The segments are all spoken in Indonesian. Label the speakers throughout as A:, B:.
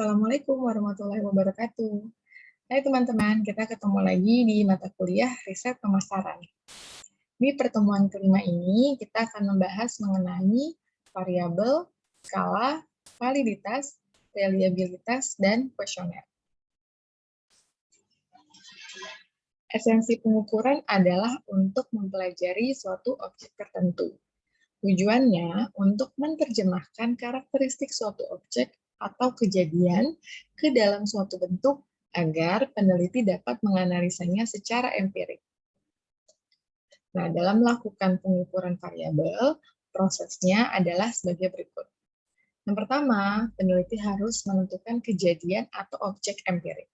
A: Assalamualaikum warahmatullahi wabarakatuh. Hai teman-teman, kita ketemu lagi di mata kuliah Riset Pemasaran. Di pertemuan kelima ini, kita akan membahas mengenai variabel, skala, validitas, reliabilitas, dan kuesioner. Esensi pengukuran adalah untuk mempelajari suatu objek tertentu. Tujuannya untuk menerjemahkan karakteristik suatu objek atau kejadian ke dalam suatu bentuk agar peneliti dapat menganalisanya secara empirik. Nah, dalam melakukan pengukuran variabel, prosesnya adalah sebagai berikut. Yang pertama, peneliti harus menentukan kejadian atau objek empirik.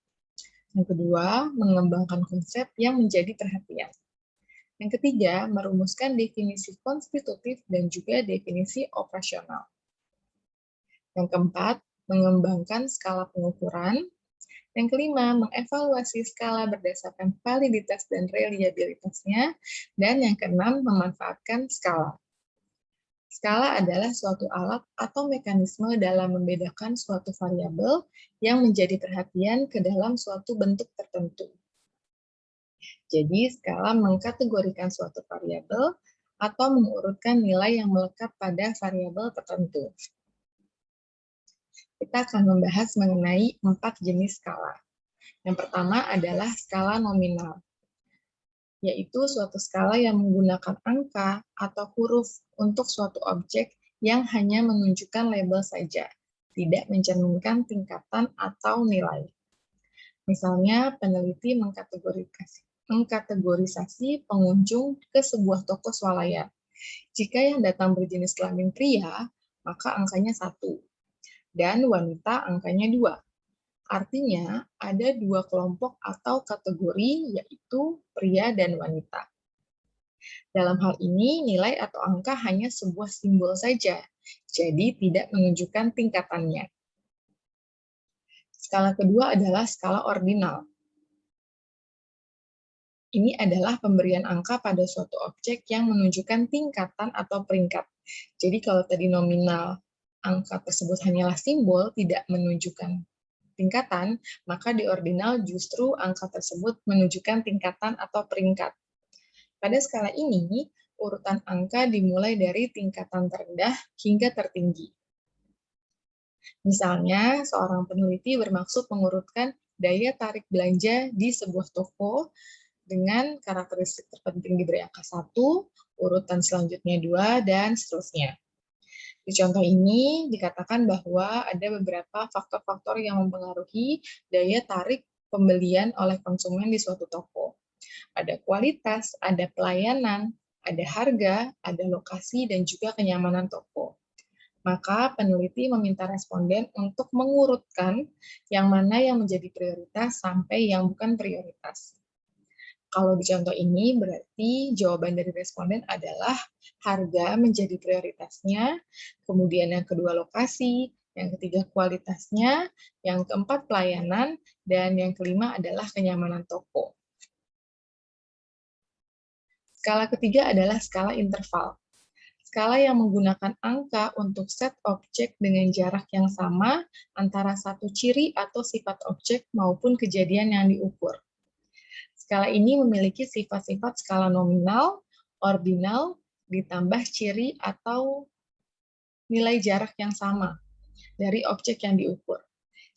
A: Yang kedua, mengembangkan konsep yang menjadi perhatian. Yang ketiga, merumuskan definisi konstitutif dan juga definisi operasional. Yang keempat, mengembangkan skala pengukuran. Yang kelima, mengevaluasi skala berdasarkan validitas dan reliabilitasnya. Dan yang keenam, memanfaatkan skala. Skala adalah suatu alat atau mekanisme dalam membedakan suatu variabel yang menjadi perhatian ke dalam suatu bentuk tertentu. Jadi, skala mengkategorikan suatu variabel atau mengurutkan nilai yang melekat pada variabel tertentu. Kita akan membahas mengenai 4 jenis skala. Yang pertama adalah skala nominal, yaitu suatu skala yang menggunakan angka atau huruf untuk suatu objek yang hanya menunjukkan label saja, tidak mencerminkan tingkatan atau nilai. Misalnya, peneliti mengkategorisasi pengunjung ke sebuah toko swalayan. Jika yang datang berjenis kelamin pria, maka angkanya 1, dan wanita angkanya 2. Artinya, ada 2 kelompok atau kategori, yaitu pria dan wanita. Dalam hal ini, nilai atau angka hanya sebuah simbol saja, jadi tidak menunjukkan tingkatannya. Skala kedua adalah skala ordinal. Ini adalah pemberian angka pada suatu objek yang menunjukkan tingkatan atau peringkat. Jadi kalau tadi nominal, angka tersebut hanyalah simbol, tidak menunjukkan tingkatan, maka di ordinal justru angka tersebut menunjukkan tingkatan atau peringkat. Pada skala ini, urutan angka dimulai dari tingkatan terendah hingga tertinggi. Misalnya, seorang peneliti bermaksud mengurutkan daya tarik belanja di sebuah toko dengan karakteristik terpenting diberi angka 1, urutan selanjutnya 2, dan seterusnya. Di contoh ini dikatakan bahwa ada beberapa faktor-faktor yang mempengaruhi daya tarik pembelian oleh konsumen di suatu toko. Ada kualitas, ada pelayanan, ada harga, ada lokasi, dan juga kenyamanan toko. Maka peneliti meminta responden untuk mengurutkan yang mana yang menjadi prioritas sampai yang bukan prioritas. Kalau di contoh ini berarti jawaban dari responden adalah harga menjadi prioritasnya, kemudian yang kedua lokasi, yang ketiga kualitasnya, yang keempat pelayanan, dan yang kelima adalah kenyamanan toko. Skala ketiga adalah skala interval. Skala yang menggunakan angka untuk set objek dengan jarak yang sama antara satu ciri atau sifat objek maupun kejadian yang diukur. Skala ini memiliki sifat-sifat skala nominal, ordinal, ditambah ciri atau nilai jarak yang sama dari objek yang diukur.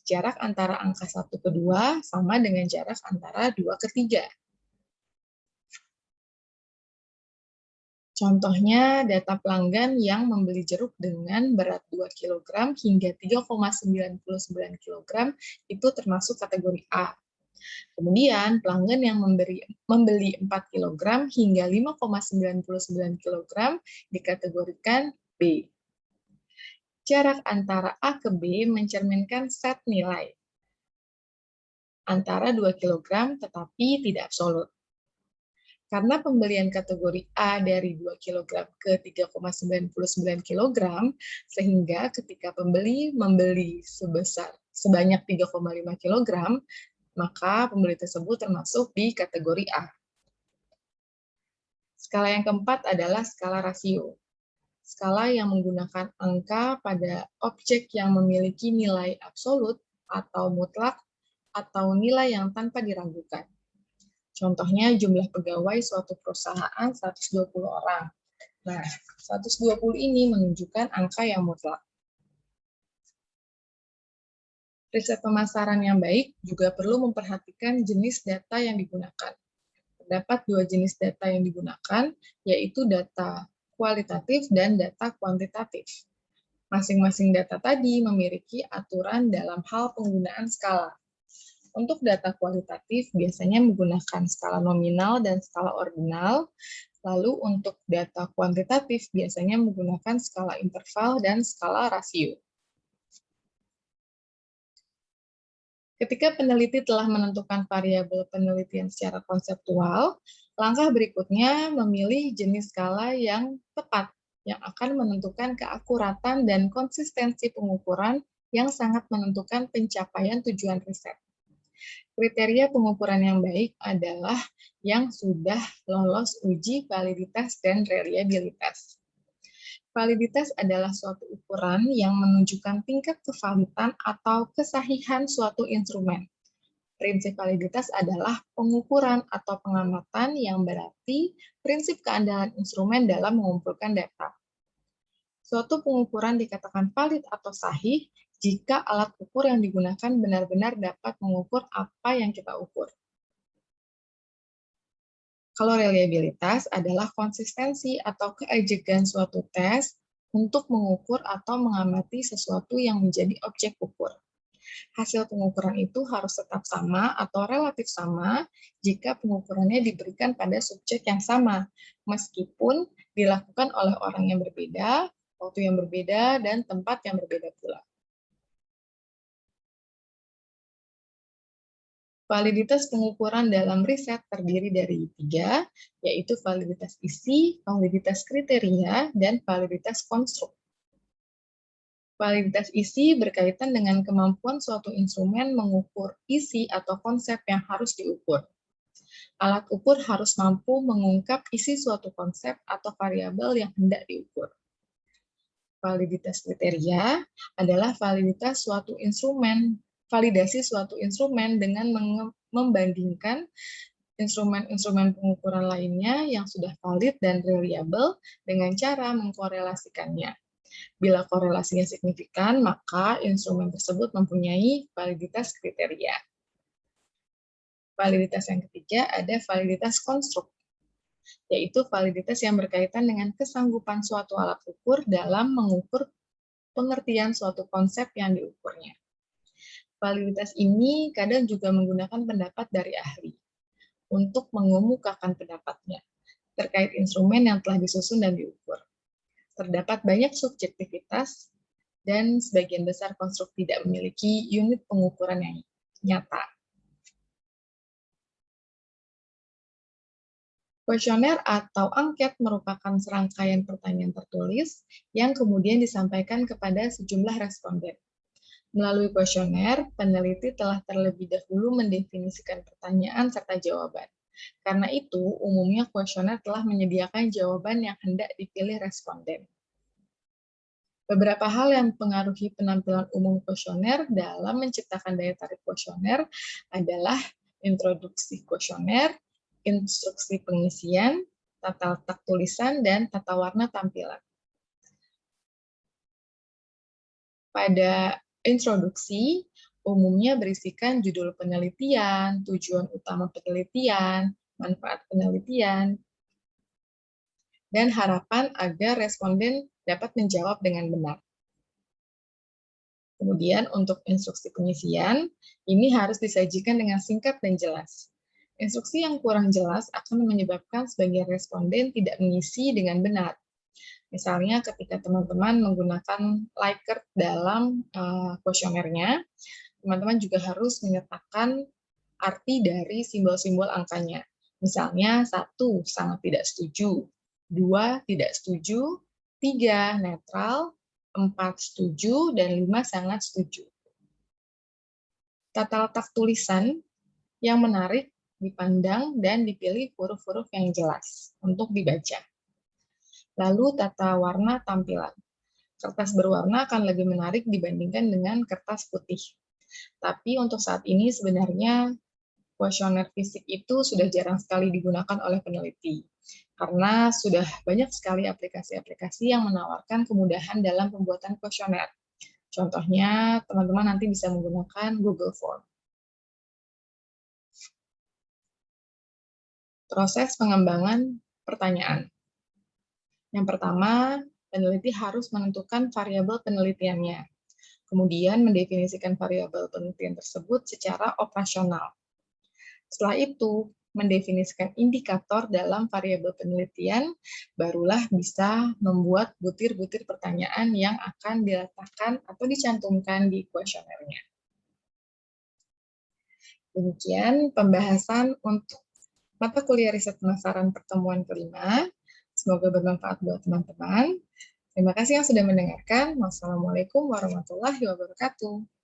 A: Jarak antara angka 1 ke 2 sama dengan jarak antara 2 ke 3. Contohnya, data pelanggan yang membeli jeruk dengan berat 2 kg hingga 3,99 kg itu termasuk kategori A. Kemudian, pelanggan yang membeli 4 kg hingga 5,99 kg dikategorikan B. Jarak antara A ke B mencerminkan set nilai antara 2 kg tetapi tidak absolut. Karena pembelian kategori A dari 2 kg ke 3,99 kg, sehingga ketika pembeli membeli sebanyak 3,5 kg, maka pembeli tersebut termasuk di kategori A. Skala yang keempat adalah skala rasio. Skala yang menggunakan angka pada objek yang memiliki nilai absolut atau mutlak, atau nilai yang tanpa diragukan. Contohnya jumlah pegawai suatu perusahaan 120 orang. Nah, 120 ini menunjukkan angka yang mutlak. Riset pemasaran yang baik juga perlu memperhatikan jenis data yang digunakan. Terdapat dua jenis data yang digunakan, yaitu data kualitatif dan data kuantitatif. Masing-masing data tadi memiliki aturan dalam hal penggunaan skala. Untuk data kualitatif biasanya menggunakan skala nominal dan skala ordinal, lalu untuk data kuantitatif biasanya menggunakan skala interval dan skala rasio. Ketika peneliti telah menentukan variabel penelitian secara konseptual, langkah berikutnya memilih jenis skala yang tepat, yang akan menentukan keakuratan dan konsistensi pengukuran yang sangat menentukan pencapaian tujuan riset. Kriteria pengukuran yang baik adalah yang sudah lolos uji validitas dan reliabilitas. Validitas adalah suatu ukuran yang menunjukkan tingkat kevalitan atau kesahihan suatu instrumen. Prinsip validitas adalah pengukuran atau pengamatan yang berarti prinsip keandalan instrumen dalam mengumpulkan data. Suatu pengukuran dikatakan valid atau sahih jika alat ukur yang digunakan benar-benar dapat mengukur apa yang kita ukur. Kalau reliabilitas adalah konsistensi atau keajegan suatu tes untuk mengukur atau mengamati sesuatu yang menjadi objek ukur. Hasil pengukuran itu harus tetap sama atau relatif sama jika pengukurannya diberikan pada subjek yang sama, meskipun dilakukan oleh orang yang berbeda, waktu yang berbeda, dan tempat yang berbeda pula. Validitas pengukuran dalam riset terdiri dari 3, yaitu validitas isi, validitas kriteria, dan validitas konstruk. Validitas isi berkaitan dengan kemampuan suatu instrumen mengukur isi atau konsep yang harus diukur. Alat ukur harus mampu mengungkap isi suatu konsep atau variabel yang hendak diukur. Validitas kriteria adalah validasi suatu instrumen dengan membandingkan instrumen-instrumen pengukuran lainnya yang sudah valid dan reliable dengan cara mengkorelasikannya. Bila korelasinya signifikan, maka instrumen tersebut mempunyai validitas kriteria. Validitas yang ketiga ada validitas konstruk, yaitu validitas yang berkaitan dengan kesanggupan suatu alat ukur dalam mengukur pengertian suatu konsep yang diukurnya. Validitas ini kadang juga menggunakan pendapat dari ahli untuk mengemukakan pendapatnya terkait instrumen yang telah disusun dan diukur. Terdapat banyak subjektivitas dan sebagian besar konstruk tidak memiliki unit pengukuran yang nyata. Kuesioner atau angket merupakan serangkaian pertanyaan tertulis yang kemudian disampaikan kepada sejumlah responden. Melalui kuesioner, peneliti telah terlebih dahulu mendefinisikan pertanyaan serta jawaban. Karena itu, umumnya kuesioner telah menyediakan jawaban yang hendak dipilih responden. Beberapa hal yang mempengaruhi penampilan umum kuesioner dalam menciptakan daya tarik kuesioner adalah introduksi kuesioner, instruksi pengisian, tata letak tulisan, dan tata warna tampilan. Pada introduksi, umumnya berisikan judul penelitian, tujuan utama penelitian, manfaat penelitian, dan harapan agar responden dapat menjawab dengan benar. Kemudian untuk instruksi pengisian, ini harus disajikan dengan singkat dan jelas. Instruksi yang kurang jelas akan menyebabkan sebagian responden tidak mengisi dengan benar. Misalnya ketika teman-teman menggunakan Likert dalam kuesionernya, teman-teman juga harus menyertakan arti dari simbol-simbol angkanya. Misalnya 1, sangat tidak setuju, 2, tidak setuju, 3, netral, 4, setuju, dan 5, sangat setuju. Tata letak tulisan yang menarik dipandang dan dipilih huruf-huruf yang jelas untuk dibaca. Lalu tata warna tampilan. Kertas berwarna akan lebih menarik dibandingkan dengan kertas putih. Tapi untuk saat ini sebenarnya kuesioner fisik itu sudah jarang sekali digunakan oleh peneliti, karena sudah banyak sekali aplikasi-aplikasi yang menawarkan kemudahan dalam pembuatan kuesioner. Contohnya, teman-teman nanti bisa menggunakan Google Form. Proses pengembangan pertanyaan. Yang pertama, peneliti harus menentukan variabel penelitiannya, kemudian mendefinisikan variabel penelitian tersebut secara operasional. Setelah itu, mendefinisikan indikator dalam variabel penelitian, barulah bisa membuat butir-butir pertanyaan yang akan diletakkan atau dicantumkan di kuesionernya. Demikian pembahasan untuk mata kuliah riset pemasaran pertemuan kelima. Semoga bermanfaat buat teman-teman. Terima kasih yang sudah mendengarkan. Wassalamualaikum warahmatullahi wabarakatuh.